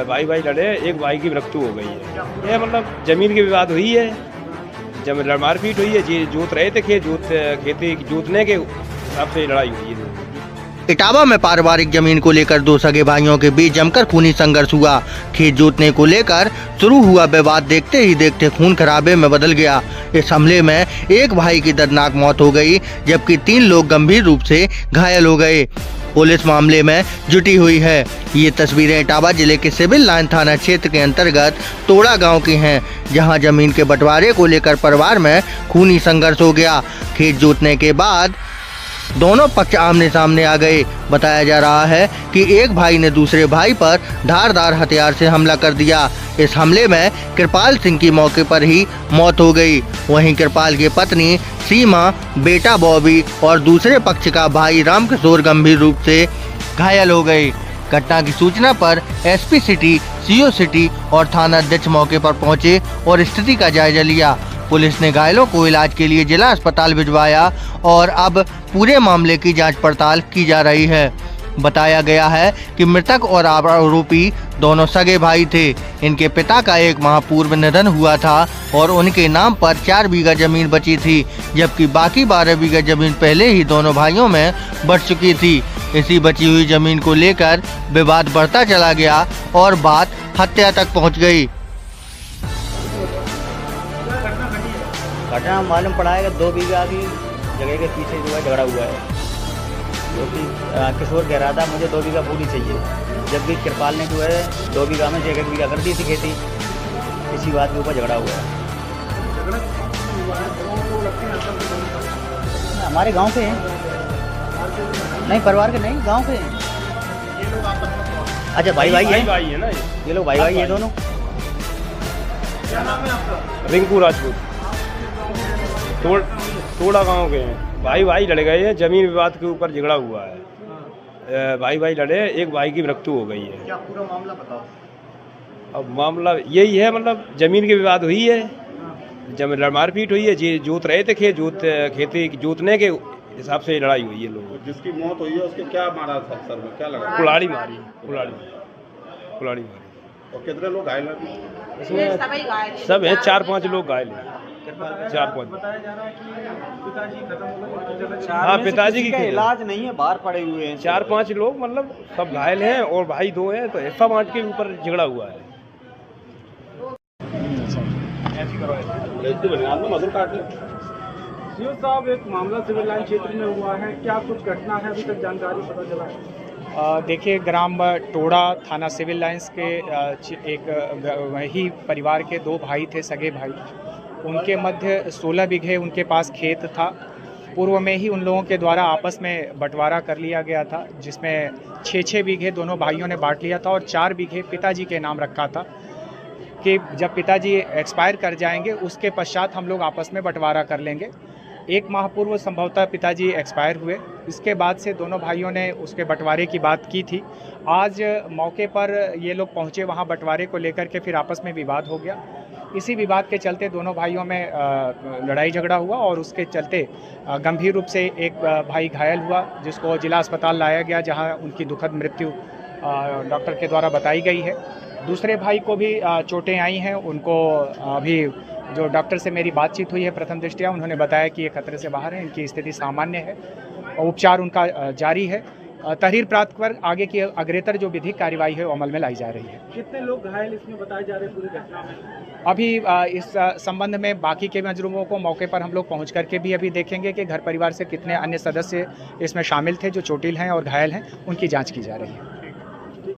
भाई भाई लड़े, एक भाई की मृत्यु हो गई है। ये मतलब जमीन की विवाद हुई है, जब मारपीट हुई है, जोत रहे थे खेती जोतने के हिसाब से लड़ाई हुई है। इटावा में पारिवारिक जमीन को लेकर दो सगे भाइयों के बीच जमकर खूनी संघर्ष हुआ। खेत जोतने को लेकर शुरू हुआ विवाद देखते ही देखते खून खराबे में बदल गया। इस हमले में एक भाई की दर्दनाक मौत हो गई, जबकि 3 लोग गंभीर रूप से घायल हो गए। पुलिस मामले में जुटी हुई है। ये तस्वीरें इटावा जिले के सिविल लाइन थाना क्षेत्र के अंतर्गत तोड़ा गांव की हैं, जहां जमीन के बंटवारे को लेकर परिवार में खूनी संघर्ष हो गया। खेत जोतने के बाद दोनों पक्ष आमने सामने आ गए। बताया जा रहा है कि एक भाई ने दूसरे भाई पर धारदार हथियार से हमला कर दिया। इस हमले में कृपाल सिंह की मौके पर ही मौत हो गई। वहीं कृपाल की पत्नी सीमा, बेटा बॉबी और दूसरे पक्ष का भाई रामकिशोर गंभीर रूप से घायल हो गए। घटना की सूचना पर एसपी सिटी, सीओ सिटी और थाना अध्यक्ष मौके पर पहुंचे और स्थिति का जायजा लिया। पुलिस ने घायलों को इलाज के लिए जिला अस्पताल भिजवाया और अब पूरे मामले की जांच पड़ताल की जा रही है। बताया गया है कि मृतक और आरोपी दोनों सगे भाई थे। इनके पिता का 1 माह पूर्व निधन हुआ था और उनके नाम पर 4 बीघा जमीन बची थी, जबकि बाकी 12 बीघा जमीन पहले ही दोनों भाइयों में बट चुकी थी। इसी बची हुई जमीन को लेकर विवाद बढ़ता चला गया और बात हत्या तक पहुँच गई। घटना मालूम पड़ा है कि 2 बीघा की जगह के पीछे जो है झगड़ा हुआ है, क्योंकि किशोर कह रहा था मुझे 2 बीघा पूरी चाहिए, जबकि कृपाल ने जो है 2 बीघा में 1 बीघा कर दी थी खेती। इसी बात के ऊपर झगड़ा हुआ है। हमारे गांव के हैं, नहीं परिवार के नहीं, गांव के हैं। अच्छा भाई है ना ये लोग, भाई है दोनों। क्या नाम है आपका? रिंकू राजपूत, तोड़ा गांव के हैं। भाई लड़ गए हैं, जमीन विवाद के ऊपर झगड़ा हुआ है। भाई लड़े, एक भाई की मृत्यु हो गई है। क्या पूरा मामला बताओ? अब मामला यही है, मतलब जमीन की विवाद हुई है, जब मारपीट हुई है, जोत रहे थे खेती जोतने के हिसाब से लड़ाई हुई है। लोग जिसकी मौत हुई है उसके क्या मारा था सर में, क्या लगा? कुल्हाड़ी मारी। और कितने लोग घायल हैं? इसमें सब है, 4-5 लोग घायल हैं। 4-5 बताया जा रहा है कि पिताजी खत्म हो गए। हाँ, पिताजी की इलाज नहीं है, बाहर पड़े हुए हैं। 4-5 लोग मतलब सब घायल हैं और भाई 2 हैं, तो हिस्सा बांट के ऊपर झगड़ा हुआ है। सीओ साहब, एक मामला सिविल लाइन क्षेत्र में हुआ है, क्या कुछ घटना है, अभी तक जानकारी पता चला है? देखिए, ग्राम टोड़ा थाना सिविल लाइंस के एक वही परिवार के 2 भाई थे, सगे भाई। उनके मध्य 16 बीघे उनके पास खेत था। पूर्व में ही उन लोगों के द्वारा आपस में बंटवारा कर लिया गया था, जिसमें 6-6 बीघे दोनों भाइयों ने बांट लिया था और 4 बीघे पिताजी के नाम रखा था कि जब पिताजी एक्सपायर कर जाएंगे उसके पश्चात हम लोग आपस में बंटवारा कर लेंगे। 1 माह पूर्व संभवतः पिताजी एक्सपायर हुए। इसके बाद से दोनों भाइयों ने उसके बंटवारे की बात की थी। आज मौके पर ये लोग पहुंचे, वहां बंटवारे को लेकर के फिर आपस में विवाद हो गया। इसी विवाद के चलते दोनों भाइयों में लड़ाई झगड़ा हुआ और उसके चलते गंभीर रूप से एक भाई घायल हुआ, जिसको जिला अस्पताल लाया गया, जहां उनकी दुखद मृत्यु डॉक्टर के द्वारा बताई गई है। दूसरे भाई को भी चोटें आई हैं। उनको अभी जो डॉक्टर से मेरी बातचीत हुई है प्रथम दृष्टया, उन्होंने बताया कि ये खतरे से बाहर है, इनकी स्थिति सामान्य है और उपचार उनका जारी है। तहरीर प्राप्त कर आगे की अग्रेतर जो विधिक कार्रवाई है वो अमल में लाई जा रही है। कितने लोग घायल इसमें बताए जा रहे हैं पूरी घटना में? अभी इस संबंध में बाकी के मजरूमों को मौके पर हम लोग पहुंच करके भी अभी देखेंगे कि घर परिवार से कितने अन्य सदस्य इसमें शामिल थे जो चोटिल हैं और घायल हैं, उनकी जाँच की जा रही है।